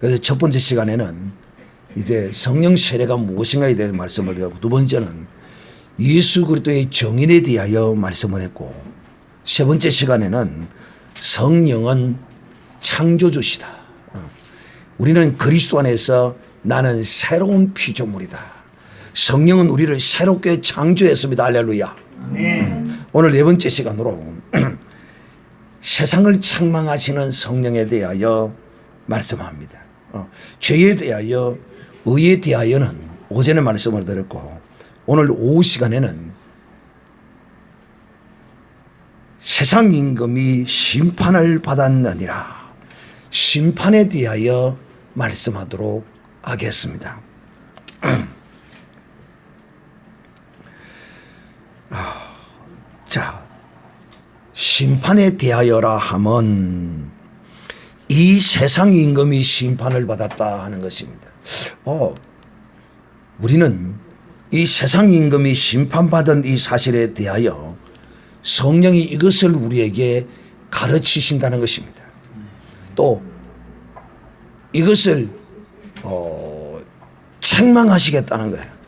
그래서 첫 번째 시간에는 이제 성령 세례가 무엇인가에 대해 말씀을 드렸고, 두 번째는 예수 그리스도의 정인에 대하여 말씀을 했고, 세 번째 시간에는 성령은 창조주시다. 우리는 그리스도 안에서 나는 새로운 피조물이다. 성령은 우리를 새롭게 창조했습니다. 할렐루야. 오늘 네 번째 시간으로 세상을 책망하시는 성령에 대하여 말씀합니다. 죄에 대하여, 의에 대하여는 오전에 말씀을 드렸고, 오늘 오후 시간에는 세상 임금이 심판을 받았느니라, 심판에 대하여 말씀하도록 하겠습니다. 자, 심판에 대하여라 하면 이 세상 임금이 심판을 받았다 하는 것입니다. 우리는 이 세상 임금이 심판받은 이 사실에 대하여 성령이 이것을 우리에게 가르치신다는 것입니다. 또 이것을 책망하시겠다는 거예요.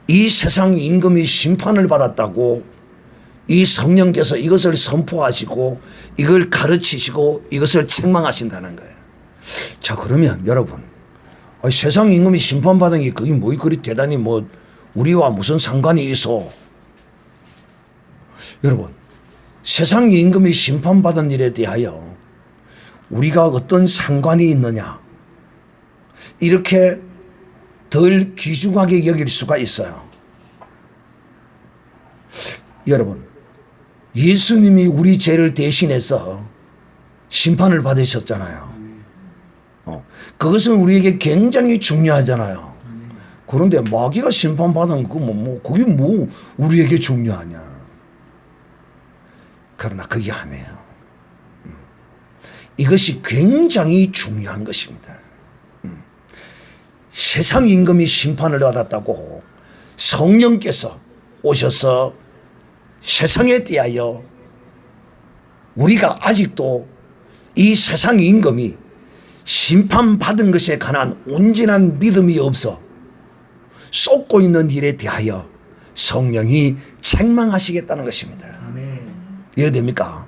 이 세상 임금이 심판을 받았다고 이 성령께서 이것을 선포하시고 이걸 가르치시고 이것을 책망하신다는 거예요. 자, 그러면 여러분, 세상 임금이 심판받은 게 그게 뭐 그리 대단히 뭐 우리와 무슨 상관이 있어? 여러분, 세상 임금이 심판받은 일에 대하여 우리가 어떤 상관이 있느냐, 이렇게 덜 귀중하게 여길 수가 있어요. 여러분, 예수님이 우리 죄를 대신해서 심판을 받으셨잖아요. 그것은 우리에게 굉장히 중요하잖아요. 그런데 마귀가 심판받은 그게 뭐 우리에게 중요하냐. 그러나 그게 아니에요. 이것이 굉장히 중요한 것입니다. 세상 임금이 심판을 받았다고 성령께서 오셔서 세상에 대하여 우리가 아직도 이 세상 임금이 심판받은 것에 관한 온전한 믿음이 없어 쏟고 있는 일에 대하여 성령이 책망하시겠다는 것입니다. 이해됩니까?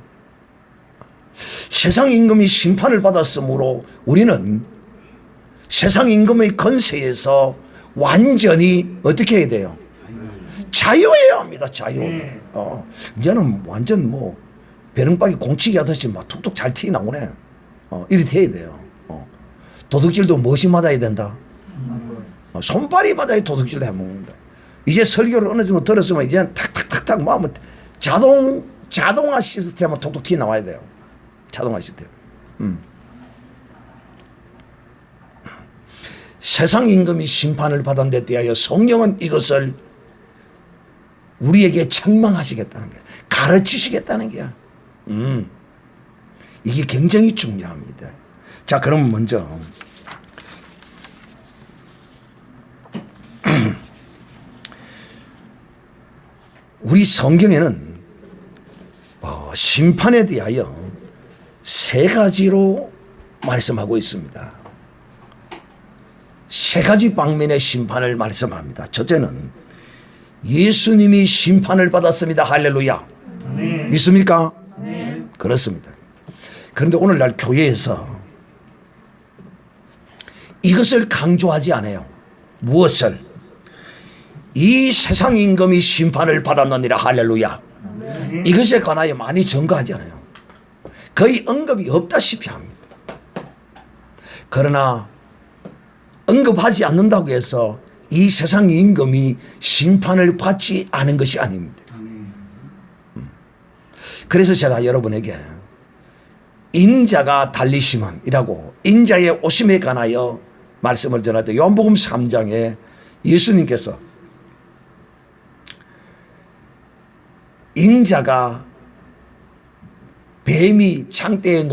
세상 임금이 심판을 받았으므로 우리는 세상 임금의 권세에서 완전히 어떻게 해야 돼요? 자유해야 합니다. 자유. 이제는 완전 뭐 배릉박이 공치기 하듯이 막 툭툭 잘 튀어나오네. 이렇게 해야 돼요. 도둑질도 무엇이 맞아야 된다? 손발이 맞아야 도둑질도 해먹는다. 이제 설교를 어느 정도 들었으면 이제는 탁탁탁탁 뭐 자동화 시스템은 톡톡 튀어나와야 돼요. 자동화 시스템. 세상 임금이 심판을 받은 데 대하여 성령은 이것을 우리에게 책망하시겠다는 거예요. 가르치시겠다는 거예요. 이게 굉장히 중요합니다. 자, 그럼 먼저 우리 성경에는 심판에 대하여 세 가지로 말씀하고 있습니다. 세 가지 방면의 심판을 말씀합니다. 첫째는 예수님이 심판을 받았습니다. 할렐루야. 믿습니까? 그렇습니다. 그런데 오늘날 교회에서 이것을 강조하지 않아요. 무엇을? 이 세상 임금이 심판을 받았느니라. 할렐루야. 이것에 관하여 많이 전가하지 않아요. 거의 언급이 없다시피 합니다. 그러나 언급하지 않는다고 해서 이 세상 임금이 심판을 받지 않은 것이 아닙니다. 그래서 제가 여러분에게 인자가 달리심은이라고 인자의 오심에 관하여 말씀을 전할 때 요한복음 3장에 예수님께서 인자가 뱀이 창대에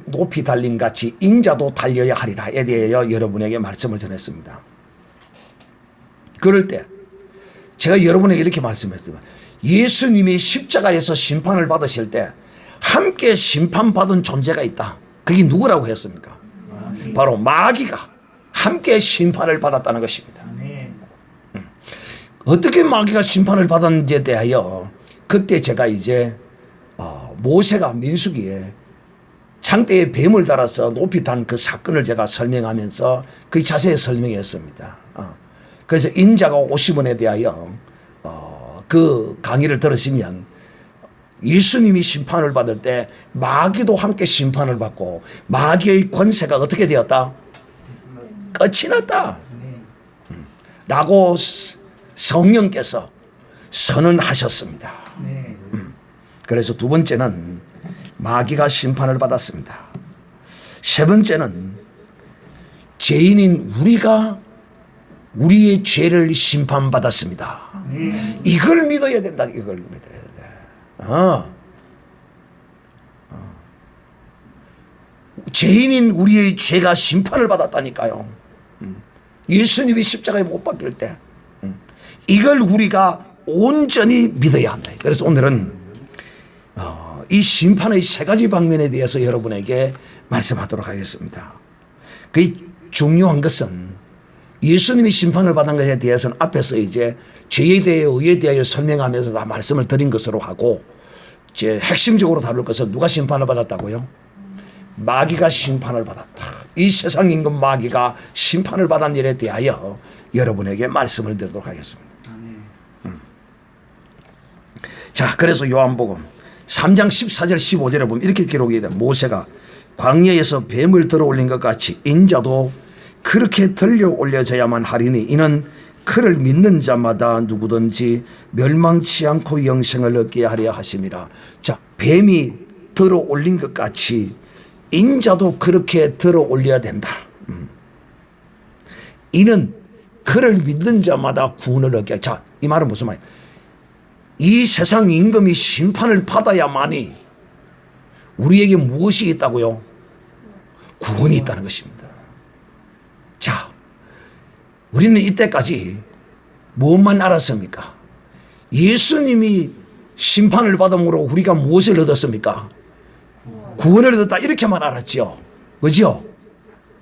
높이 달린 같이 인자도 달려야 하리라에 대하여 여러분에게 말씀을 전했습니다. 그럴 때 제가 여러분에게 이렇게 말씀했습니다. 예수님이 십자가에서 심판을 받으실 때 함께 심판받은 존재가 있다. 그게 누구라고 했습니까? 바로 마귀가 함께 심판을 받았다는 것입니다. 어떻게 마귀가 심판을 받았는지에 대하여 그때 제가 이제 모세가 민수기에 장대에 뱀을 달아서 높이 단 그 사건을 제가 설명하면서 그 자세히 설명했습니다. 그래서 인자가 50원에 대하여 그 강의를 들으시면 예수님이 심판을 받을 때 마귀도 함께 심판을 받고 마귀의 권세가 어떻게 되었다? 끝이 났다. 라고 성령께서 선언하셨습니다. 그래서 두 번째는 마귀가 심판을 받았습니다. 세 번째는 죄인인 우리가 우리의 죄를 심판받았습니다. 이걸 믿어야 된다. 이걸 믿어야 돼. 죄인인 우리의 죄가 심판을 받았다니까요. 예수님이 십자가에 못 박힐 때 이걸 우리가 온전히 믿어야 한다. 그래서 오늘은 이 심판의 세 가지 방면에 대해서 여러분에게 말씀하도록 하겠습니다. 그 중요한 것은 예수님이 심판을 받은 것에 대해서는 앞에서 이제 죄에 대해 의에 대하여 설명하면서 다 말씀을 드린 것으로 하고 이제 핵심적으로 다룰 것은 누가 심판을 받았다고요? 마귀가 심판을 받았다. 이 세상 임금 마귀가 심판을 받은 일에 대하여 여러분에게 말씀을 드리도록 하겠습니다. 자, 그래서 요한복음 3장 14절 15절에 보면 이렇게 기록이 돼요. 모세가 광야에서 뱀을 들어 올린 것 같이 인자도 그렇게 들려 올려져야만 하리니 이는 그를 믿는 자마다 누구든지 멸망치 않고 영생을 얻게 하려 하심이라. 자, 뱀이 들어 올린 것 같이 인자도 그렇게 들어 올려야 된다. 이는 그를 믿는 자마다 구원을 얻게. 자, 이 말은 무슨 말이야? 이 세상 임금이 심판을 받아야만이 우리에게 무엇이 있다고요? 구원이 있다는 것입니다. 자, 우리는 이때까지 무엇만 알았습니까? 예수님이 심판을 받음으로 우리가 무엇을 얻었습니까? 구원을 얻었다 이렇게만 알았죠. 그죠?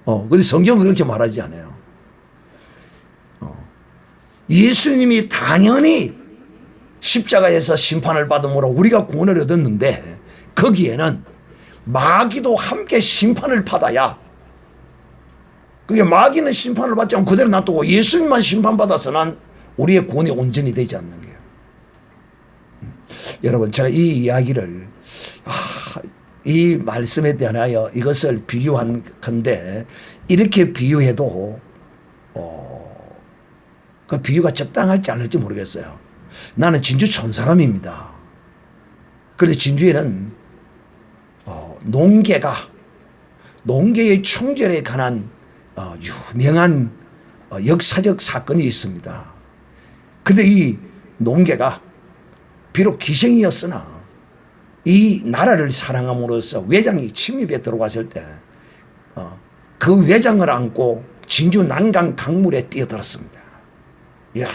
근데 성경은 그렇게 말하지 않아요. 예수님이 당연히 십자가에서 심판을 받음으로 우리가 구원을 얻었는데 거기에는 마귀도 함께 심판을 받아야, 그게 마귀는 심판을 받지 않고 그대로 놔두고 예수님만 심판받아서는 우리의 구원이 온전히 되지 않는 거예요. 여러분, 제가 이 이야기를 이 말씀에 대하여 이것을 비유한 건데 이렇게 비유해도 그 비유가 적당할지 않을지 모르겠어요. 나는 진주 촌 사람입니다. 그런데 진주에는 농계의 충절에 관한 유명한 역사적 사건이 있습니다. 근데 이 농계가 비록 기생이었으나 이 나라를 사랑함으로써 외장이 침입에 들어갔을 때 그 외장을 안고 진주 난강 강물에 뛰어들었습니다. 이야,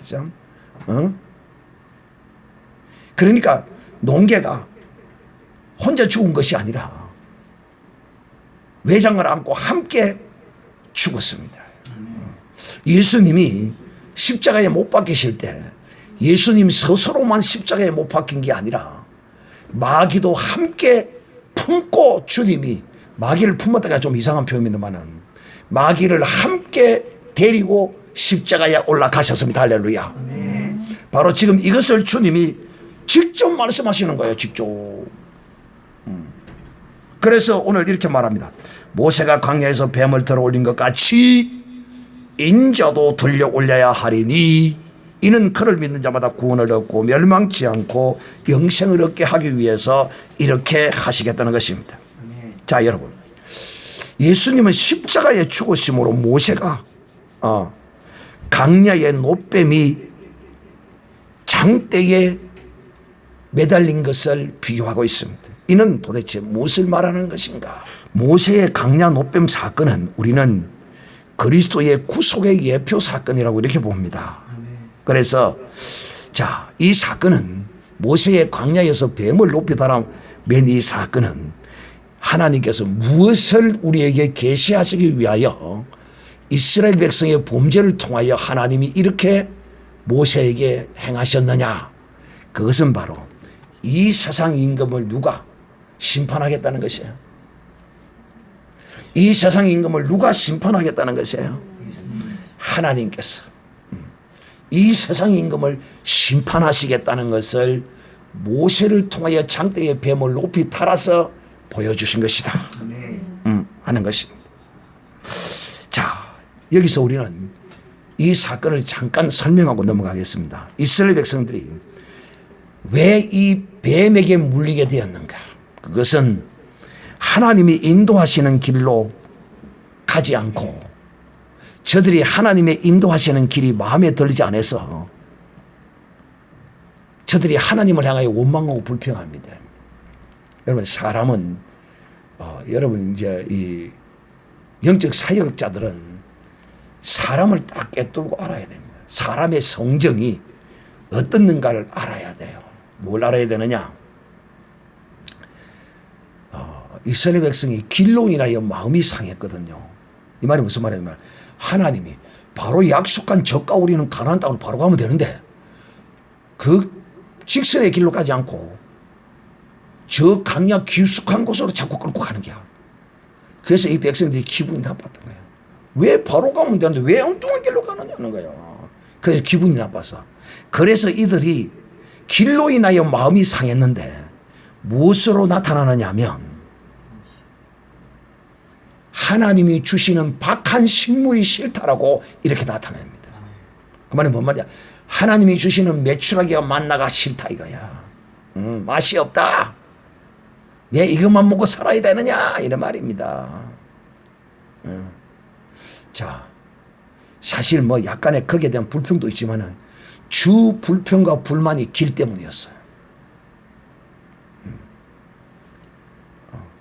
참, 그러니까 농계가 혼자 죽은 것이 아니라 외장을 안고 함께 죽었습니다. 예수님이 십자가에 못 박히실 때 예수님 스스로만 십자가에 못 박힌 게 아니라 마귀도 함께 품고 주님이, 마귀를 품었다가 좀 이상한 표현입니다만은 마귀를 함께 데리고 십자가에 올라가셨습니다. 할렐루야. 바로 지금 이것을 주님이 직접 말씀하시는 거예요. 직접. 그래서 오늘 이렇게 말합니다. 모세가 광야에서 뱀을 들어 올린 것 같이 인자도 들려 올려야 하리니 이는 그를 믿는 자마다 구원을 얻고 멸망치 않고 영생을 얻게 하기 위해서 이렇게 하시겠다는 것입니다. 자, 여러분, 예수님은 십자가에 죽으심으로 모세가 강야의 노뱀이 장대에 매달린 것을 비유하고 있습니다. 이는 도대체 무엇을 말하는 것인가? 모세의 강야 노뱀 사건은 우리는 그리스도의 구속의 예표 사건이라고 이렇게 봅니다. 그래서 자, 이 사건은 모세의 광야에서 뱀을 높이 달아 맨 이 사건은 하나님께서 무엇을 우리에게 계시하시기 위하여 이스라엘 백성의 범죄를 통하여 하나님이 이렇게 모세에게 행하셨느냐. 그것은 바로 이 세상 임금을 누가 심판하겠다는 것이에요. 이 세상 임금을 누가 심판하겠다는 것이에요. 하나님께서 이 세상 임금을 심판하시겠다는 것을 모세를 통하여 장대의 뱀을 높이 탈아서 보여주신 것이다 하는 것입니다. 자, 여기서 우리는 이 사건을 잠깐 설명하고 넘어가겠습니다. 이스라엘 백성들이 왜 이 뱀에게 물리게 되었는가? 그것은 하나님이 인도하시는 길로 가지 않고 저들이 하나님의 인도하시는 길이 마음에 들지 않아서 저들이 하나님을 향하여 원망하고 불평합니다. 여러분, 사람은 여러분 이제 이 영적 사역자들은 사람을 딱 꿰뚫고 알아야 됩니다. 사람의 성정이 어떻는가를 알아야 돼요. 뭘 알아야 되느냐? 이스라엘 백성이 길로 인하여 마음이 상했거든요. 이 말이 무슨 말이냐면 하나님이 바로 약속한 적과 우리는 가나안 땅으로 바로 가면 되는데 그 직선의 길로 가지 않고 저 강약 깊숙한 곳으로 자꾸 끌고 가는 거야. 그래서 이 백성들이 기분이 나빴던 거예요. 왜 바로 가면 되는데 왜 엉뚱한 길로 가느냐는 거야. 그래서 기분이 나빠서. 그래서 이들이 길로 인하여 마음이 상했는데 무엇으로 나타나느냐 하면 하나님이 주시는 박한 식물이 싫다라고 이렇게 나타냅니다. 그 말이 뭔 말이야? 하나님이 주시는 메추라기와 만나가 싫다 이거야. 맛이 없다. 왜 이것만 먹고 살아야 되느냐 이런 말입니다. 자, 사실 뭐 약간의 거기에 대한 불평도 있지만은 주 불평과 불만이 길 때문이었어요.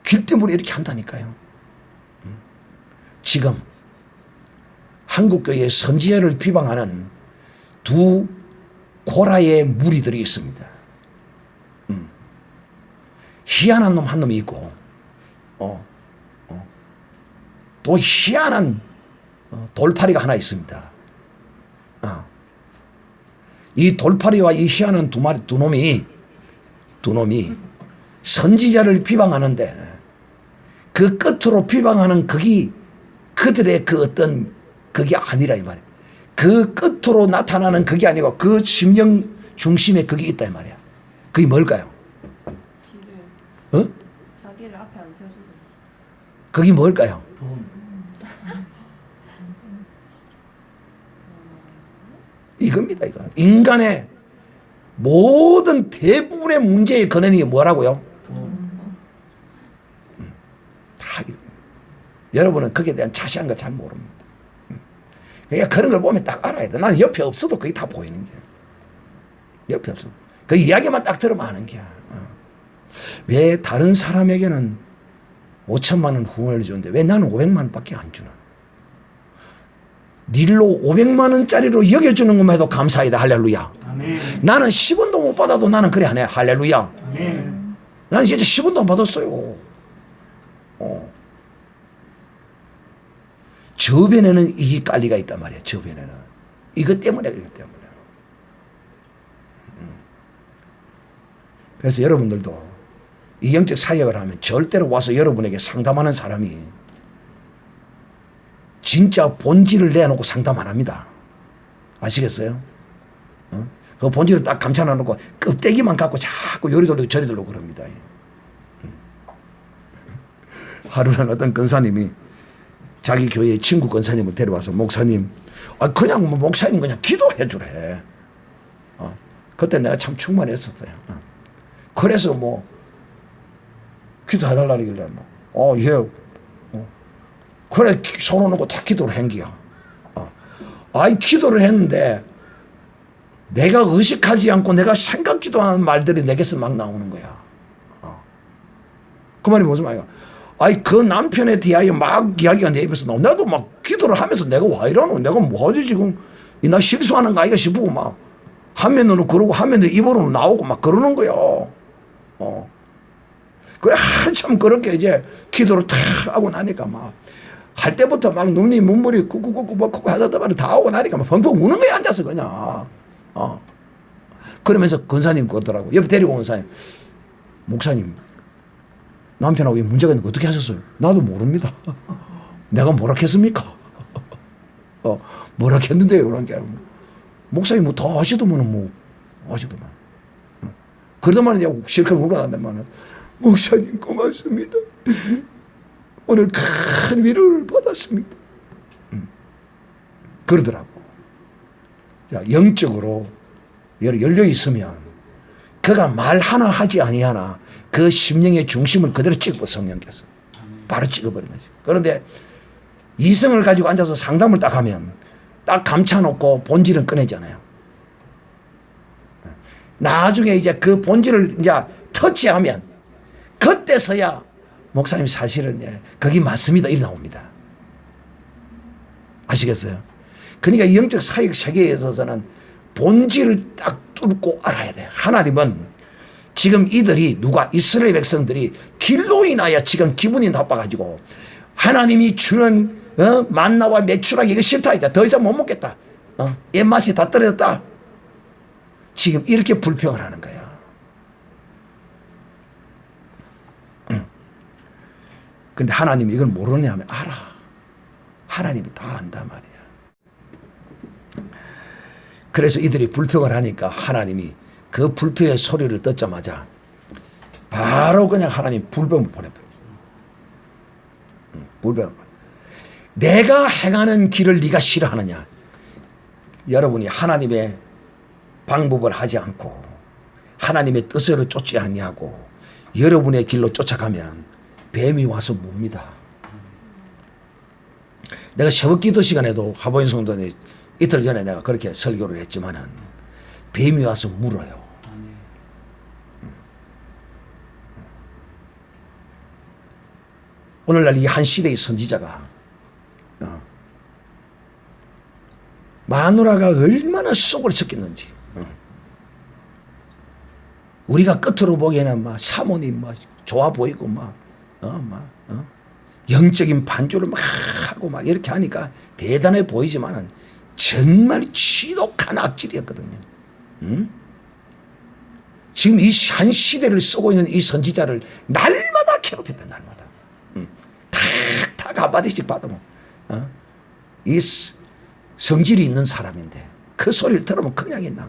길 때문에 이렇게 한다니까요. 지금 한국교회의 선지자를 비방하는 두 고라의 무리들이 있습니다. 희한한 놈 한 놈이 있고 또 희한한 돌팔이가 하나 있습니다. 이 돌팔이와 이 희한한 두 놈이 선지자를 비방하는데 그 끝으로 비방하는 그들의 그 어떤 그게 아니라 이 말이야. 그 끝으로 나타나는 그게 아니고 그 심령 중심에 그게 있다 이 말이야. 그게 뭘까요? 자기를 앞에 안 세워주고. 그게 뭘까요? 이겁니다. 이거 인간의 모든 대부분의 문제의 근원이 뭐라고요? 다 여러분은 거기에 대한 자세한 걸 잘 모릅니다. 그러니까 그런 걸 보면 딱 알아야 돼. 나는 옆에 없어도 그게 다 보이는 거야. 옆에 없어도 그 이야기만 딱 들으면 아는 거야. 왜 다른 사람에게는 5천만 원 후원을 주는데 왜 나는 500만 원밖에 안 주나? 닐로 500만 원짜리로 여겨주는 것만 해도 감사이다. 할렐루야. 아멘. 나는 10원도 못 받아도 나는 그래 안 해. 할렐루야. 아멘. 나는 진짜 10원도 안 받았어요. 저변에는 이 깔리가 있단 말이야. 저변에는. 이것 때문에. 그래서 여러분들도 이 영적 사역을 하면 절대로 와서 여러분에게 상담하는 사람이 진짜 본질을 내놓고 상담 안 합니다. 아시겠어요? 그 본질을 딱 감춰놓고 껍데기만 갖고 자꾸 요리 돌리고 저리 돌리고 그럽니다. 하루는 어떤 권사님이 자기 교회의 친구 권사님을 데려와서 목사님, 그냥 뭐 목사님 그냥 기도해 주래. 그때 내가 참 충만했었어요. 그래서 뭐 기도해달라 그러길래 예. 그래 손을 놓고 다 기도를 한 거야. 기도를 했는데 내가 의식하지 않고 내가 생각지도 않은 말들이 내게서 막 나오는 거야. 그 말이 무슨 말이야? 그 남편에 대하여 막 이야기가 내 입에서 나오고 나도 막 기도를 하면서 내가 왜 이러노? 내가 뭐하지 지금? 나 실수하는 거 아이가 싶고 막 화면으로 그러고 화면으로 입으로 나오고 막 그러는 거야. 그래 한참 그렇게 이제 기도를 탁 하고 나니까 막 할 때부터 막 눈이 눈물이 꾹꾹꾹꾹 막 하다만 다 오고 나니까 막 펑펑 우는 거야 앉아서 그냥. 그러면서 권사님 그러더라고. 옆에 데리고 온 사님. 목사님 남편하고 이 문제가 있는데 어떻게 하셨어요? 나도 모릅니다. 내가 뭐라 했습니까? 뭐라 했는데요? 그런 게 아니고. 목사님 뭐 더 하시더만은 뭐 하시더만. 그러더만 이제 실컷 울어난다만 목사님 고맙습니다. 오늘 큰 위로를 받았습니다. 그러더라고. 자, 영적으로 열려 있으면 그가 말 하나 하지 아니하나 그 심령의 중심을 그대로 찍어 성령께서 바로 찍어버리는 거지. 그런데 이성을 가지고 앉아서 상담을 딱 하면 딱 감춰놓고 본질은 꺼내잖아요. 나중에 이제 그 본질을 이제 터치하면 그때서야 목사님 사실은 거기 맞습니다. 이리 나옵니다. 아시겠어요? 그러니까 이 영적 사역 세계에 있어서는 본질을 딱 뚫고 알아야 돼요. 하나님은 지금 이들이 누가 이스라엘 백성들이 길로 인하여 지금 기분이 나빠가지고 하나님이 주는 만나와 메추라기 이거 싫다 이제 더 이상 못 먹겠다. 입맛이 다 떨어졌다. 지금 이렇게 불평을 하는 거야. 근데 하나님이 이걸 모르냐 하면 알아. 하나님이 다 안단 말이야. 그래서 이들이 불평을 하니까 하나님이 그 불평의 소리를 듣자마자 바로 그냥 하나님 불병을 보내버려. 불병을. 내가 행하는 길을 네가 싫어하느냐. 여러분이 하나님의 방법을 하지 않고 하나님의 뜻을 쫓지 아니하고 여러분의 길로 쫓아가면 뱀이 와서 묵니다. 내가 새벽 기도 시간에도 하보인 성도에 이틀 전에 내가 그렇게 설교를 했지만은 뱀이 와서 물어요. 오늘날 이 한 시대의 선지자가 마누라가 얼마나 속을 썩겠는지 우리가 끝으로 보기에는 막 사모님 막 좋아 보이고 영적인 반주를 막 하고 막 이렇게 하니까 대단해 보이지만은 정말 지독한 악질이었거든요. 지금 이 한 시대를 쓰고 있는 이 선지자를 날마다 괴롭혔다. 날마다. 탁탁 한마디씩 받으면 이 성질이 있는 사람인데 그 소리를 들으면 그냥 있나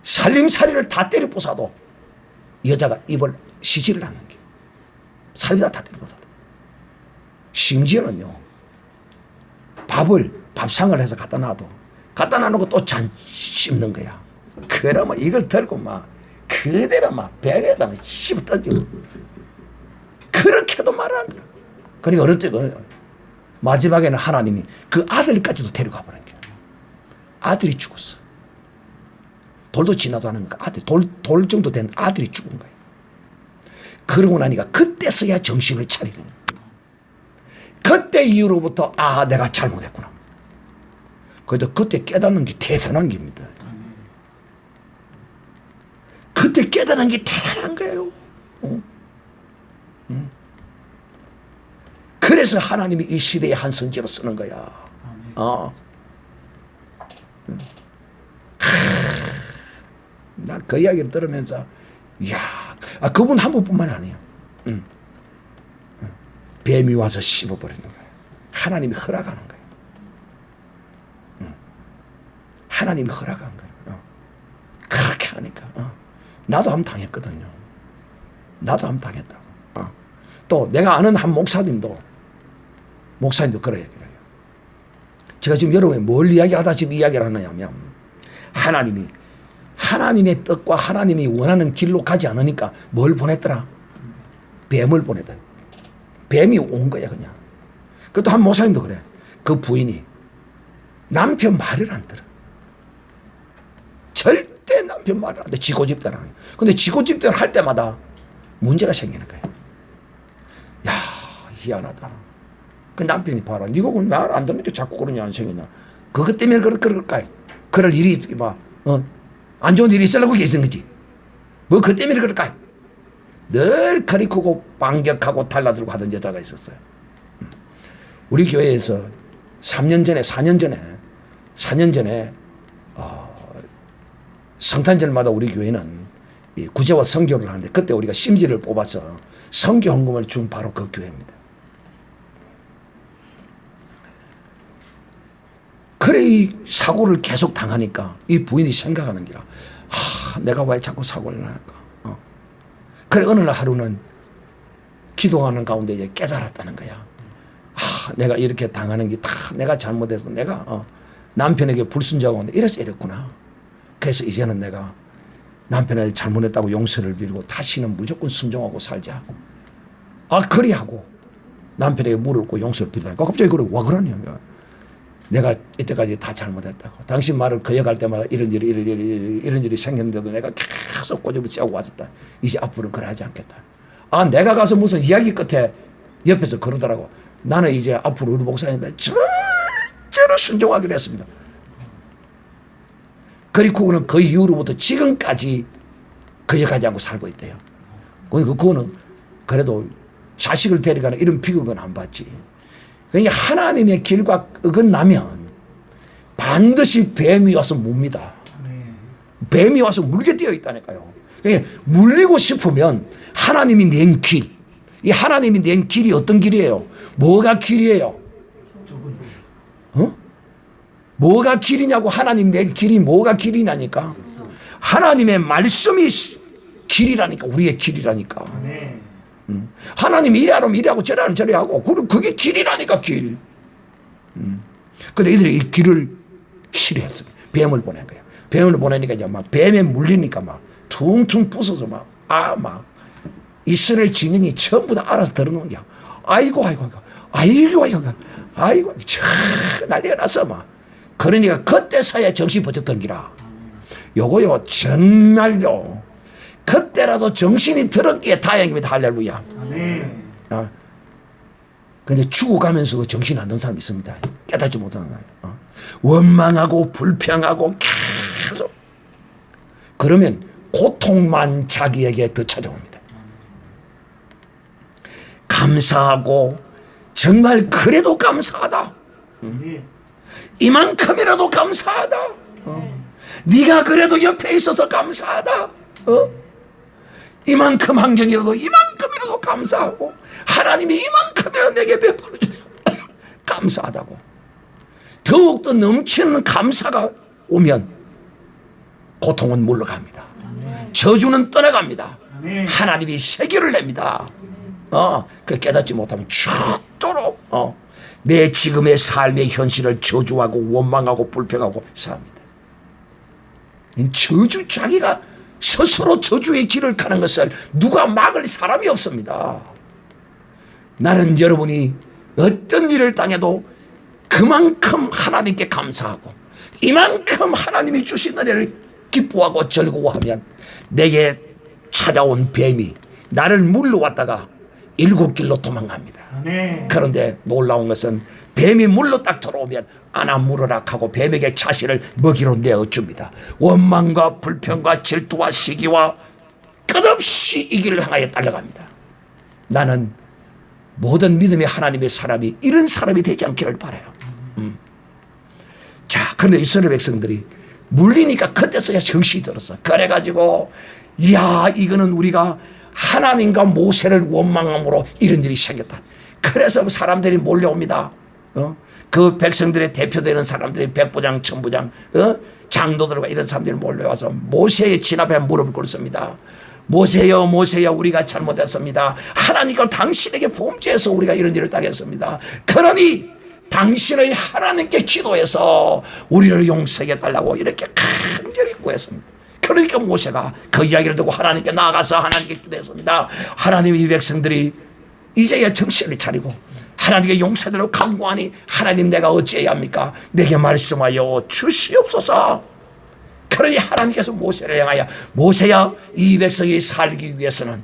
살림살이를 다 때려 부숴도 여자가 입을 쉬지를 않는 게 살림다 다 때려 부숴도 심지어는요 밥상을 해서 갖다 놔도 갖다 놔놓고 또 잔 씹는 거야. 그러면 이걸 들고 막 그대로 막 벽에다 씹어 던지고 그렇게도 말을 안 들어. 그러니까 어느 때 마지막에는 하나님이 그 아들까지도 데려가 버린 거야. 아들이 죽었어. 돌도 지나도 하는 거야. 돌 정도 된 아들이 죽은 거야. 그러고 나니까 그때서야 정신을 차리는 거야. 그때 이후로부터 내가 잘못했구나. 그래도 그때 깨닫는 게 대단한 겁니다. 그때 깨닫는 게 대단한 거예요. 그래서 하나님이 이 시대의 한 선지로 쓰는 거야. 나 그 이야기를 들으면서 이야, 그분 한 분뿐만 아니에요. 뱀이 와서 씹어버리는 거예요. 하나님이 허락하는 거예요. 하나님이 허락한 거예요. 그렇게 하니까 나도 한번 당했거든요. 나도 한번 당했다고. 또 내가 아는 한 목사님도 그래 얘기를 해요. 제가 지금 여러분이 뭘 이야기하다 지금 이야기를 하느냐면 하나님의 뜻과 하나님이 원하는 길로 가지 않으니까 뭘 보냈더라? 뱀을 보냈더라. 뱀이 온 거야 그냥. 그것도 한 목사님도 그래. 그 부인이 남편 말을 안 들어. 절대 남편 말을 안 들어. 지고집대로 하는 거야. 근데 지고집대로 할 때마다 문제가 생기는 거야. 야, 희한하다. 그 남편이 봐라. 니가 말 안 듣는 게 자꾸 그러냐 안 생기냐. 그것 때문에 그럴까요? 그럴 일이 안 좋은 일이 있으려고 계신 거지. 뭐 그 때문에 그럴까요? 늘 가리키고 반격하고 달라들고 하던 여자가 있었어요. 우리 교회에서 4년 전에 성탄절마다 우리 교회는 이 구제와 선교를 하는데 그때 우리가 심지를 뽑아서 선교 헌금을 준 바로 그 교회입니다. 그래 이 사고를 계속 당하니까 이 부인이 생각하는 기라. 내가 왜 자꾸 사고를 날까? 그래 어느 날 하루는 기도하는 가운데 이제 깨달았다는 거야. 내가 이렇게 당하는 게 다 내가 잘못해서 내가 남편에게 불순종하는데 이래서 이랬구나. 그래서 이제는 내가 남편에게 잘못했다고 용서를 빌고 다시는 무조건 순종하고 살자. 그리하고 남편에게 물을 고 용서를 빌다니까 갑자기 그래 와 그러냐. 내가 이때까지 다 잘못했다고. 당신 말을 거역할 때마다 이런 일이 생겼는데도 내가 계속 꼬집어치고 왔었다. 이제 앞으로는 그래 하지 않겠다. 내가 가서 무슨 이야기 끝에 옆에서 그러더라고. 나는 이제 앞으로 우리 목사님한테 절대로 순종하기로 했습니다. 그리고 그는 그 이후로부터 지금까지 거역하지 않고 살고 있대요. 그거는 그래도 자식을 데려가는 이런 비극은 안 받지. 그러니까 하나님의 길과 어긋나면 반드시 뱀이 와서 묵니다. 뱀이 와서 물게 되어 있다니까요. 그러니까 물리고 싶으면 하나님이 낸 길, 이 하나님이 낸 길이 어떤 길이에요? 뭐가 길이에요? 뭐가 길이냐고. 하나님 낸 길이 뭐가 길이냐니까. 하나님의 말씀이 길이라니까. 우리의 길이라니까. 하나님이 이래하면 이래하고 저래하면 저래하고 그게 길이라니까 길. 근데 이들이 이 길을 싫어했어요. 뱀을 보낸 거야. 뱀을 보내니까 이제 막 뱀에 물리니까 막 퉁퉁 부서서 막 이스라엘 진영이 전부 다 알아서 들어놓은 거야. 아이고 난리가 났어 막. 그러니까 그때서야 정신이 버쩍던 기라. 요거요 정말요 그때라도 정신이 들었기에 다행입니다. 할렐루야. 근데 죽어가면서도 정신이 안 든 사람이 있습니다. 깨닫지 못하는 거예요. 원망하고 불평하고 계속. 그러면 고통만 자기에게 더 찾아옵니다. 감사하고 정말 그래도 감사하다. 이만큼이라도 감사하다. 네가 그래도 옆에 있어서 감사하다. 이만큼 환경이라도 이만큼이라도 감사하고 하나님이 이만큼이라도 내게 베풀어 주셔서 감사하다고. 더욱더 넘치는 감사가 오면 고통은 물러갑니다. 저주는 떠나갑니다. 하나님이 세계를 냅니다. 그 깨닫지 못하면 죽도록 내 지금의 삶의 현실을 저주하고 원망하고 불평하고 삽니다. 자기가 스스로 저주의 길을 가는 것을 누가 막을 사람이 없습니다. 나는 여러분이 어떤 일을 당해도 그만큼 하나님께 감사하고 이만큼 하나님이 주신 은혜를 기뻐하고 즐거워하면 내게 찾아온 뱀이 나를 물러왔다가 7길로 도망갑니다. 그런데 놀라운 것은 뱀이 물러 딱 들어오면 안아 물으라 하고 뱀에게 자신을 먹이로 내어줍니다. 원망과 불평과 질투와 시기와 끝없이 이 길을 향하여 달려갑니다. 나는 모든 믿음의 하나님의 사람이 이런 사람이 되지 않기를 바라요. 자, 그런데 이스라엘 백성들이 물리니까 그때서야 정신이 들었어. 그래가지고 이거는 우리가 하나님과 모세를 원망함으로 이런 일이 생겼다. 그래서 사람들이 몰려옵니다. 그 백성들의 대표되는 사람들이 백부장, 천부장, 장로들과 이런 사람들이 몰려와서 모세의 진 앞에 무릎을 꿇습니다. 모세여 우리가 잘못했습니다. 하나님과 당신에게 범죄해서 우리가 이런 일을 당했습니다. 그러니 당신의 하나님께 기도해서 우리를 용서해달라고 이렇게 간절히 구했습니다. 그러니까 모세가 그 이야기를 듣고 하나님께 나아가서 하나님께 기도했습니다. 하나님 이 백성들이 이제야 정신을 차리고 하나님께 용서되도록 간구하니 하나님 내가 어찌해야 합니까? 내게 말씀하여 주시옵소서. 그러니 하나님께서 모세를 향하여 모세야 이 백성이 살기 위해서는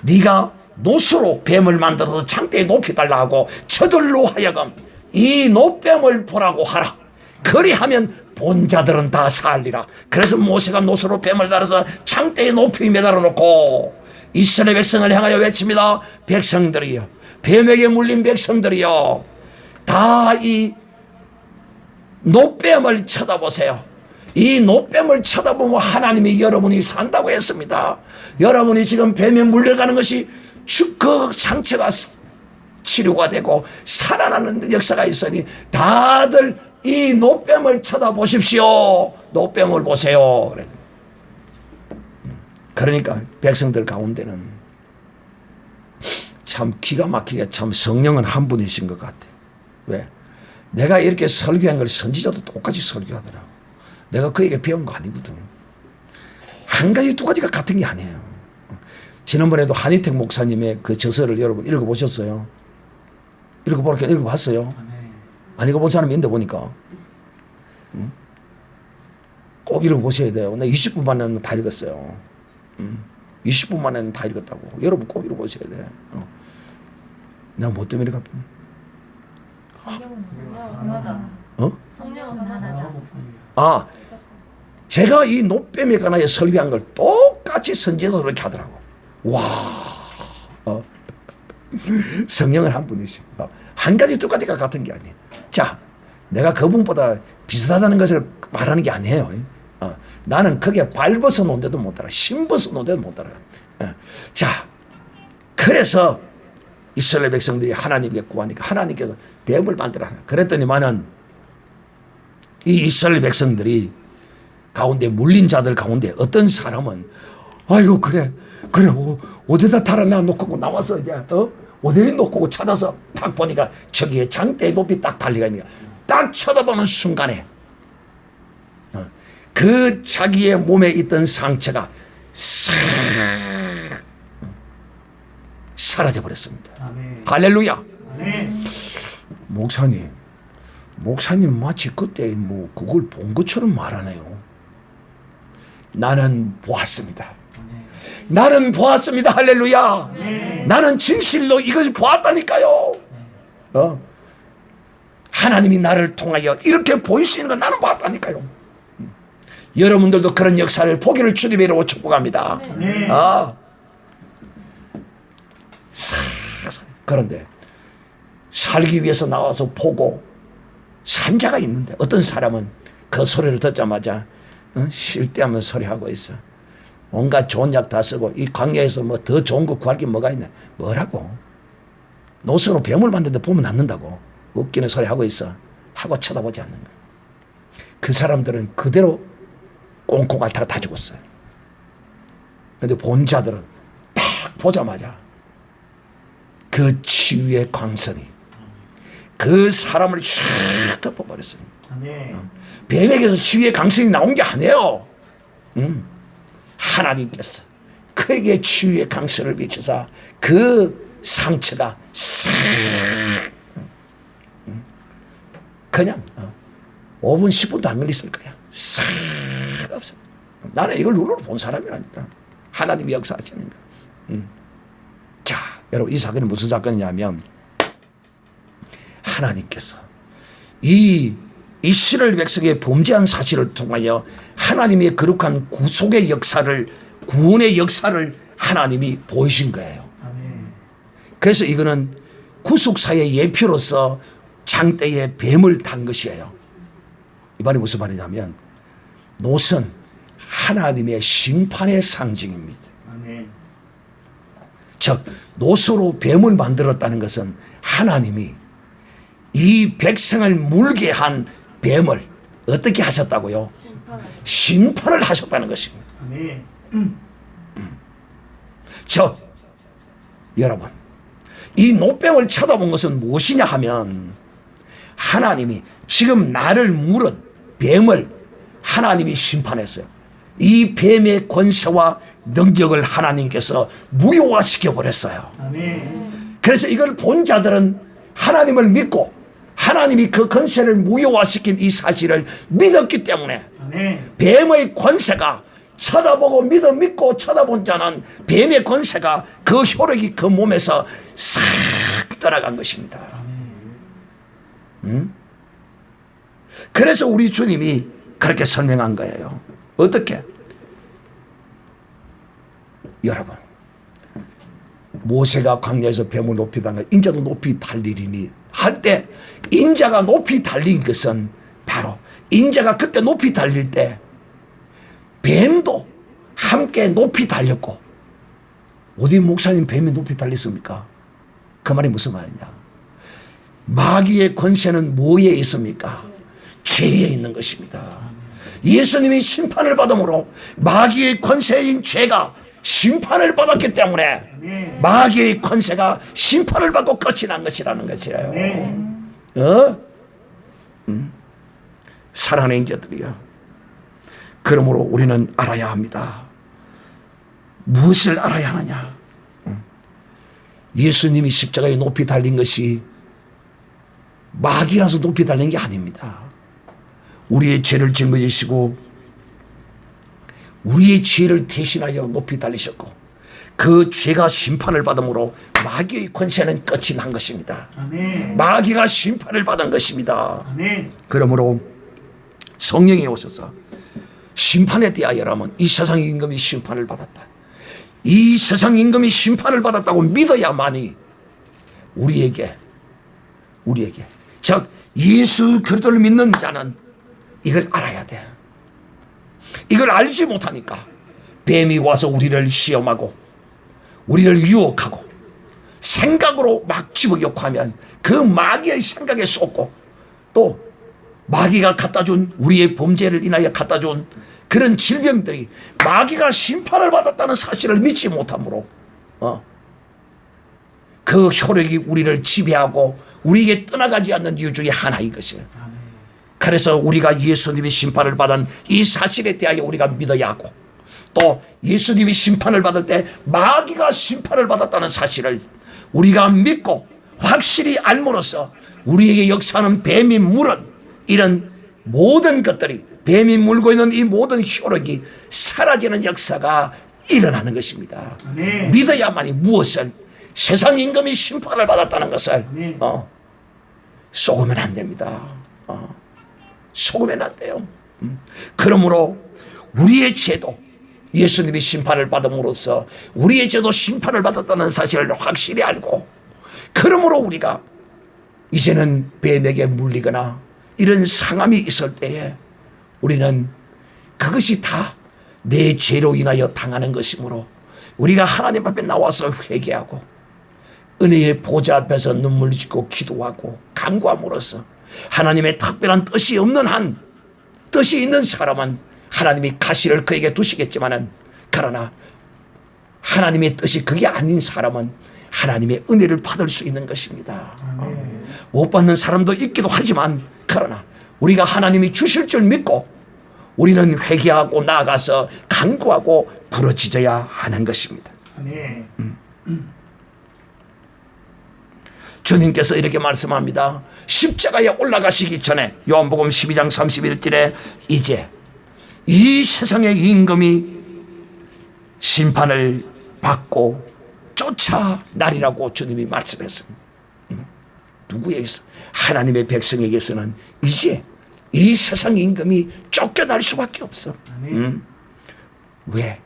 네가 노수로 뱀을 만들어서 장대에 높이 달라 하고 저들로 하여금 이 노뱀을 보라고 하라. 그리하면 본자들은 다 살리라. 그래서 모세가 노소로 뱀을 달아서 창대에 높이 매달아 놓고 이스라엘 백성을 향하여 외칩니다. 백성들이여, 뱀에게 물린 백성들이여, 다 이 노뱀을 쳐다보세요. 이 노뱀을 쳐다보면 하나님이 여러분이 산다고 했습니다. 여러분이 지금 뱀에 물려가는 것이 그 상처가 치료가 되고 살아나는 역사가 있으니 다들 이 노뱀을 쳐다보십시오. 노뱀을 보세요. 그러니까 백성들 가운데는 참 기가 막히게 참 성령은 한 분이신 것 같아. 왜? 내가 이렇게 설교한 걸 선지자도 똑같이 설교하더라고. 내가 그에게 배운 거 아니거든. 한 가지 두 가지가 같은 게 아니에요. 지난번에도 한희택 목사님의 그 저서를 여러분 읽어보셨어요? 읽어봤어요? 안 읽어본 사람이 있는데 보니까. 꼭 읽어보셔야 돼요. 나 20분 만에는 다 읽었어요. 20분 만에는 다 읽었다고. 여러분 꼭 읽어보셔야 돼. 내가 뭐 때문에 읽었나? 성경은 하나다. 성령은 하나다. 아, 제가 이 노뱀에 관하여 설교한 걸 똑같이 선지자도 그렇게 하더라고. 와, 성령은 한 분이시. 한 가지 두 가지가 같은 게 아니에요. 자, 내가 그분보다 비슷하다는 것을 말하는 게 아니에요. 나는 거기에 밟아서 논데도 못 따라, 심어서 논데도 못 따라. 자, 그래서 이스라엘 백성들이 하나님께 구하니까 하나님께서 뱀을 만들어 하나. 그랬더니만은 이 이스라엘 백성들이 가운데 물린 자들 가운데 어떤 사람은 아이고 그래 어디다 달아나 놓고 나와서 이제 어디에 놓고 찾아서 딱 보니까 저기에 장대에 높이 딱 달리가 있는 거야. 딱 쳐다보는 순간에 그 자기의 몸에 있던 상처가 싹 사라져 버렸습니다. 아멘. 할렐루야. 아멘. 목사님 마치 그때 뭐 그걸 본 것처럼 말하네요. 나는 보았습니다. 나는 보았습니다. 할렐루야. 나는 진실로 이것을 보았다니까요. 하나님이 나를 통하여 이렇게 보이시는 걸 나는 봤다니까요. 여러분들도 그런 역사를 보기를 주님의 이름으로 축복합니다. 그런데 살기 위해서 나와서 보고 산자가 있는데 어떤 사람은 그 소리를 듣자마자 쉴 때 하면 소리하고 있어. 온갖 좋은 약 다 쓰고 이 광야에서 뭐 더 좋은 거 구할 게 뭐가 있나. 뭐라고? 노스로 뱀을 만드는데 보면 낫는다고 웃기는 소리 하고 있어. 하고 쳐다보지 않는 거야. 그 사람들은 그대로 꽁꽁 앓다가 다 죽었어요. 근데 본 자들은 딱 보자마자 그 치유의 광선이 그 사람을 쫙 덮어버렸습니다. 뱀에게서 치유의 광선이 나온 게 아니에요. 하나님께서 그에게 치유의 광선을 비춰서 그 상처가 싹 그냥 5분 10분도 안 걸렸을 거야. 싹 없어. 나는 이걸 눈으로 본 사람이라니까. 하나님이 역사하시는 거야. 자, 여러분 이 사건이 무슨 사건이냐면 하나님께서 이 이스라엘 백성의 범죄한 사실을 통하여 하나님의 거룩한 구속의 역사를, 구원의 역사를 하나님이 보이신 거예요. 그래서 이거는 구속사의 예표로서 장대에 뱀을 단 것이에요. 이 말이 무슨 말이냐면 노선 하나님의 심판의 상징입니다. 즉 노소로 뱀을 만들었다는 것은 하나님이 이 백성을 물게 한 뱀을 어떻게 하셨다고요? 심판을 하셨다는 것입니다. 즉 여러분 이 노뱀을 쳐다본 것은 무엇이냐 하면 하나님이 지금 나를 물은 뱀을 하나님이 심판했어요. 이 뱀의 권세와 능력을 하나님께서 무효화시켜 버렸어요. 그래서 이걸 본 자들은 하나님을 믿고 하나님이 그 권세를 무효화시킨 이 사실을 믿었기 때문에 뱀의 권세가 쳐다보고 믿고 쳐다본 자는 뱀의 권세가 그 효력이 그 몸에서 싹 떠나간 것입니다. 그래서 우리 주님이 그렇게 설명한 거예요. 어떻게? 여러분, 모세가 광야에서 뱀을 높이 달린 인자도 높이 달리리니 할 때 인자가 높이 달린 것은 바로 인자가 그때 높이 달릴 때 뱀도 함께 높이 달렸고, 어디 목사님 뱀이 높이 달렸습니까? 그 말이 무슨 말이냐? 마귀의 권세는 뭐에 있습니까? 죄에 있는 것입니다. 예수님이 심판을 받음으로 마귀의 권세인 죄가 심판을 받았기 때문에 마귀의 권세가 심판을 받고 끝이 난 것이라는 것이래요. 사랑하는 형제들이요, 그러므로 우리는 알아야 합니다. 무엇을 알아야 하느냐? 예수님이 십자가에 높이 달린 것이 마귀라서 높이 달린 게 아닙니다. 우리의 죄를 짊어지시고 우리의 죄를 대신하여 높이 달리셨고, 그 죄가 심판을 받음으로 마귀의 권세는 끝이 난 것입니다. 아멘. 마귀가 심판을 받은 것입니다. 아멘. 그러므로 성령이 오셔서 심판에 대하여라면 이 세상 임금이 심판을 받았다, 이 세상 임금이 심판을 받았다고 믿어야만이 우리에게 즉 예수 그리스도를 믿는 자는 이걸 알아야 돼. 이걸 알지 못하니까 뱀이 와서 우리를 시험하고 우리를 유혹하고 생각으로 막 집어넣고하면 그 마귀의 생각에 쏟고, 또 마귀가 갖다준 우리의 범죄를 인하여 갖다준 그런 질병들이 마귀가 심판을 받았다는 사실을 믿지 못함으로 그 효력이 우리를 지배하고 우리에게 떠나가지 않는 이유 중에 하나인 것이에요. 그래서 우리가 예수님이 심판을 받은 이 사실에 대하여 우리가 믿어야 하고, 또 예수님이 심판을 받을 때 마귀가 심판을 받았다는 사실을 우리가 믿고 확실히 알므로써 우리에게 역사하는 뱀이 물은 이런 모든 것들이, 뱀이 물고 있는 이 모든 효력이 사라지는 역사가 일어나는 것입니다. 아멘. 믿어야만이 무엇을, 세상 임금이 심판을 받았다는 것을 속으면 안 됩니다. 속으면 안 돼요. 그러므로 우리의 죄도 예수님이 심판을 받음으로써 우리의 죄도 심판을 받았다는 사실을 확실히 알고, 그러므로 우리가 이제는 뱀에게 물리거나 이런 상함이 있을 때에 우리는 그것이 다 내 죄로 인하여 당하는 것이므로 우리가 하나님 앞에 나와서 회개하고 은혜의 보좌 앞에서 눈물 짓고 기도하고 간구함으로써 하나님의 특별한 뜻이 없는 한, 뜻이 있는 사람은 하나님이 가시를 그에게 두시겠지만은, 그러나 하나님의 뜻이 그게 아닌 사람은 하나님의 은혜를 받을 수 있는 것입니다. 못 받는 사람도 있기도 하지만, 그러나 우리가 하나님이 주실 줄 믿고 우리는 회개하고 나아가서 간구하고 부르짖어야 하는 것입니다. 아멘. 주님께서 이렇게 말씀합니다. 십자가에 올라가시기 전에 요한복음 12장 31절에 이제 이 세상의 임금이 심판을 받고 쫓아나리라고 주님이 말씀했습니다. 누구에게서? 하나님의 백성에게서는 이제 이 세상 임금이 쫓겨날 수밖에 없어. 왜?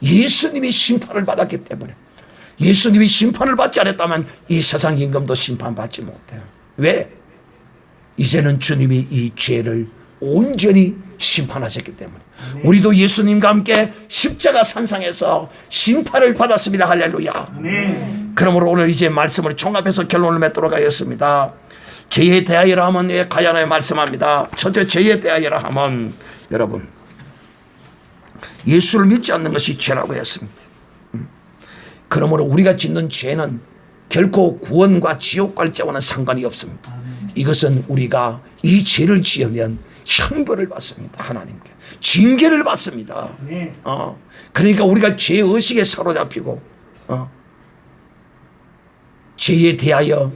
예수님이 심판을 받았기 때문에. 예수님이 심판을 받지 않았다면 이 세상 임금도 심판받지 못해요. 왜? 이제는 주님이 이 죄를 온전히 심판하셨기 때문에. 우리도 예수님과 함께 십자가 산상에서 심판을 받았습니다. 할렐루야. 아멘. 그러므로 오늘 이제 말씀을 종합해서 결론을 맺도록 하겠습니다. 죄에 대하여라 하면 가야나에 말씀합니다. 첫째, 죄에 대하여라 하면 여러분, 예수를 믿지 않는 것이 죄라고 했습니다. 그러므로 우리가 짓는 죄는 결코 구원과 지옥 갈 자와는 상관이 없습니다. 이것은 우리가 이 죄를 지으면 형벌을 받습니다. 하나님께 징계를 받습니다. 그러니까 우리가 죄의식에 사로잡히고 죄에 대하여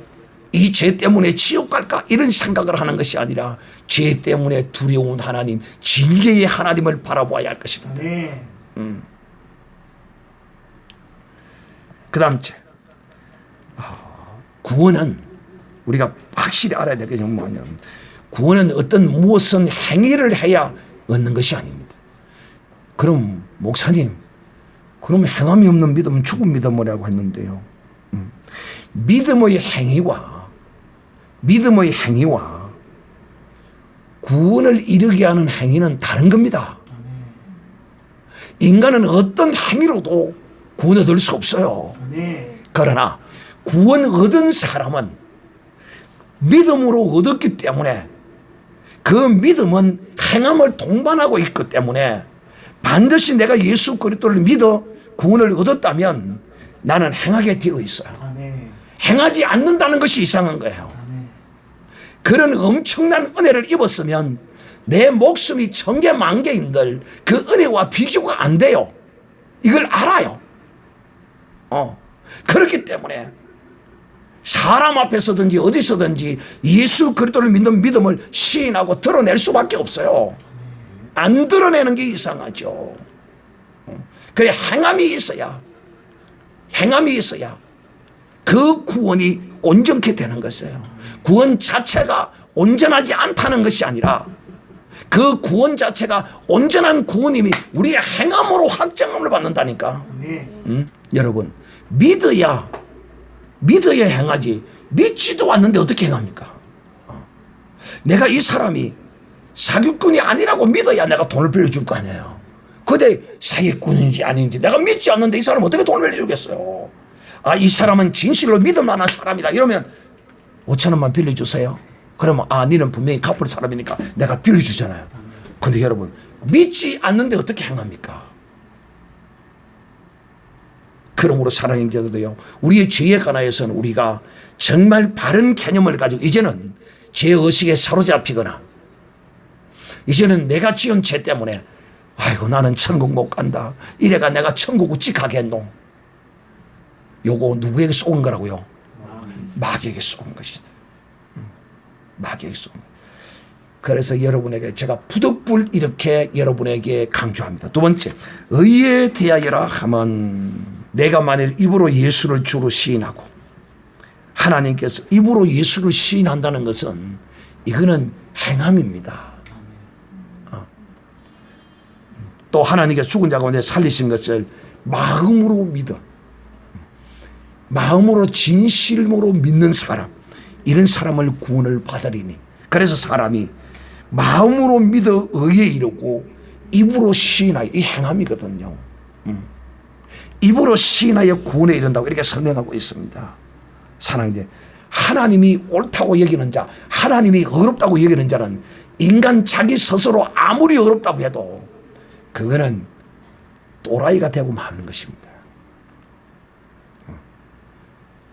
이 죄 때문에 지옥 갈까 이런 생각을 하는 것이 아니라 죄 때문에 두려운 하나님, 징계의 하나님을 바라보아야 할 것입니다. 그 다음 구원은 우리가 확실히 알아야 될 게 뭐냐면, 구원은 어떤 무엇은 행위를 해야 얻는 것이 아닙니다. 그럼 목사님, 그럼 행함이 없는 믿음은 죽은 믿음이라고 했는데요. 믿음의 행위와 구원을 이루게 하는 행위는 다른 겁니다. 인간은 어떤 행위로도 구원 얻을 수 없어요. 그러나 구원 얻은 사람은 믿음으로 얻었기 때문에 그 믿음은 행함을 동반하고 있기 때문에 반드시 내가 예수 그리스도를 믿어 구원을 얻었다면 나는 행하게 되어 있어요. 행하지 않는다는 것이 이상한 거예요. 그런 엄청난 은혜를 입었으면 내 목숨이 천개만개인들 그 은혜와 비교가 안 돼요. 이걸 알아요. 그렇기 때문에 사람 앞에서든지 어디서든지 예수 그리스도를 믿는 믿음을 시인하고 드러낼 수밖에 없어요. 안 드러내는 게 이상하죠. 그래 행함이 있어야 그 구원이 온전케 되는 것이에요. 구원 자체가 온전하지 않다는 것이 아니라 그 구원 자체가 온전한 구원임이 우리의 행함으로 확정을 받는다니까. 여러분, 믿어야 행하지 믿지도 않는데 어떻게 행합니까? 내가 이 사람이 사기꾼이 아니라고 믿어야 내가 돈을 빌려줄 거 아니에요. 근데 사기꾼인지 아닌지 내가 믿지 않는데 이 사람 어떻게 돈을 빌려주겠어요? 이 사람은 진실로 믿을 만한 사람이다. 이러면 5천 원만 빌려주세요. 그러면 니는 분명히 갚을 사람이니까 내가 빌려주잖아요. 근데 여러분, 믿지 않는데 어떻게 행합니까? 그러므로 사랑하는 자들도요, 우리의 죄에 관하여서는 우리가 정말 바른 개념을 가지고 이제는 죄의식에 사로잡히거나 이제는 내가 지은 죄 때문에 아이고 나는 천국 못 간다, 이래가 내가 천국 어찌 가겠노, 요거 누구에게 쏘은 거라고요? 마귀에게 쏘은 것이다. 마귀에게 쏘은 것. 그래서 여러분에게 제가 부득불 이렇게 여러분에게 강조합니다. 두 번째, 의에 대하여라 하면 내가 만일 입으로 예수를 주로 시인하고 하나님께서 입으로 예수를 시인한다는 것은 이거는 행함입니다. 또 하나님께서 죽은 자 가운데 살리신 것을 마음으로 믿어, 마음으로 진실로 믿는 사람, 이런 사람을 구원을 받으리니. 그래서 사람이 마음으로 믿어 의에 이르고 입으로 시인하여, 이 행함이거든요. 입으로 시인하여 구원에 이른다고 이렇게 설명하고 있습니다. 사랑이제, 하나님이 옳다고 여기는 자, 하나님이 어렵다고 여기는 자는 인간 자기 스스로 아무리 어렵다고 해도 그거는 또라이가 되고 마는 것입니다.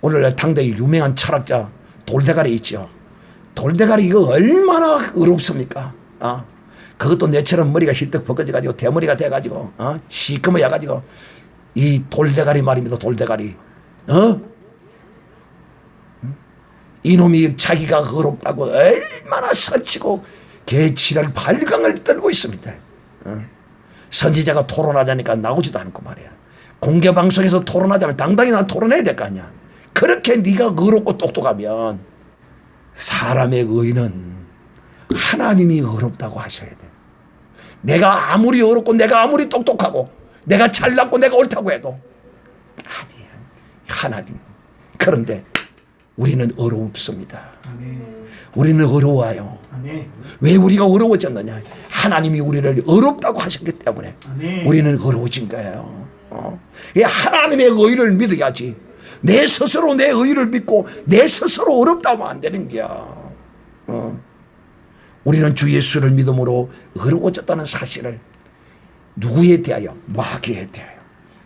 오늘날 당대의 유명한 철학자 돌대가리 있죠. 돌대가리 이거 얼마나 어렵습니까? 그것도 내처럼 머리가 힐떡 벗겨져가지고 대머리가 돼가지고 시커머져가지고 이 돌대가리 말입니다. 돌대가리. 이놈이 자기가 어렵다고 얼마나 설치고 개치를 발광을 떨고 있습니다. 선지자가 토론하자니까 나오지도 않고 말이야. 공개방송에서 토론하자면 당당히 나 토론해야 될 거 아니야. 그렇게 네가 어렵고 똑똑하면 사람의 의는 하나님이 어렵다고 하셔야 돼. 내가 아무리 어렵고 내가 아무리 똑똑하고 내가 잘났고 내가 옳다고 해도 아니야, 하나님. 그런데 우리는 어렵습니다. 우리는 어려워요. 왜 우리가 어려워졌느냐? 하나님이 우리를 어렵다고 하셨기 때문에 우리는 어려워진 거예요. 하나님의 의를 믿어야지. 내 스스로 내 의를 믿고 내 스스로 어렵다면 안 되는 거야. 우리는 주 예수를 믿음으로 어려워졌다는 사실을 누구에 대하여? 마귀에 대하여.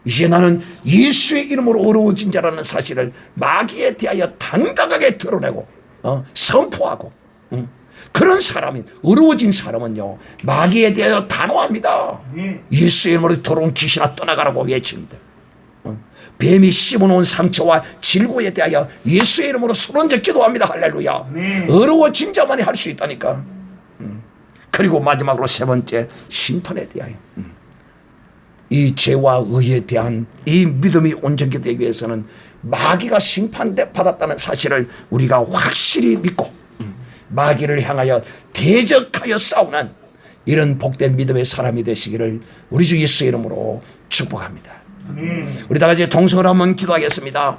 이제 나는 예수의 이름으로 어려워진 자라는 사실을 마귀에 대하여 당당하게 드러내고 선포하고, 그런 사람이, 어려워진 사람은요 마귀에 대하여 단호합니다. 예수의 이름으로 들어온 귀신아 떠나가라고 외칩니다. 뱀이 씹어놓은 상처와 질고에 대하여 예수의 이름으로 손얹어 기도합니다. 할렐루야. 어려워진 자만이 할 수 있다니까. 그리고 마지막으로 세 번째, 심판에 대하여. 이 죄와 의에 대한 이 믿음이 온전히 되기 위해서는 마귀가 심판받았다는 사실을 우리가 확실히 믿고 마귀를 향하여 대적하여 싸우는 이런 복된 믿음의 사람이 되시기를 우리 주 예수의 이름으로 축복합니다. 아멘. 우리 다 같이 동서로 한번 기도하겠습니다.